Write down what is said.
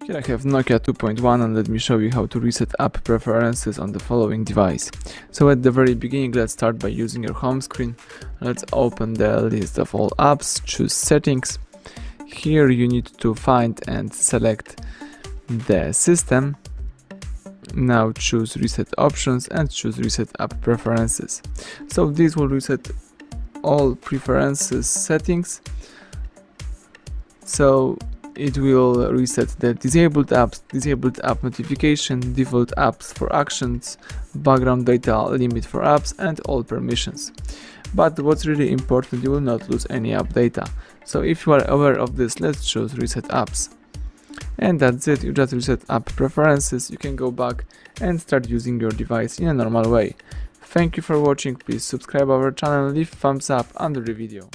Here I have Nokia 2.1 and let me show you how to reset app preferences on the following device. So at the very beginning, let's start by using your home screen. Let's open the list of all apps, choose settings. Here you need to find and select the system. Now choose reset options and choose reset app preferences. So this will reset all preferences settings. So it will reset the disabled apps, disabled app notification, default apps for actions, background data limit for apps, and all permissions. But what's really important, you will not lose any app data. So if you are aware of this, let's choose reset apps. And that's it, you just reset app preferences. You can go back and start using your device in a normal way. Thank you for watching, please subscribe our channel, leave thumbs up under the video.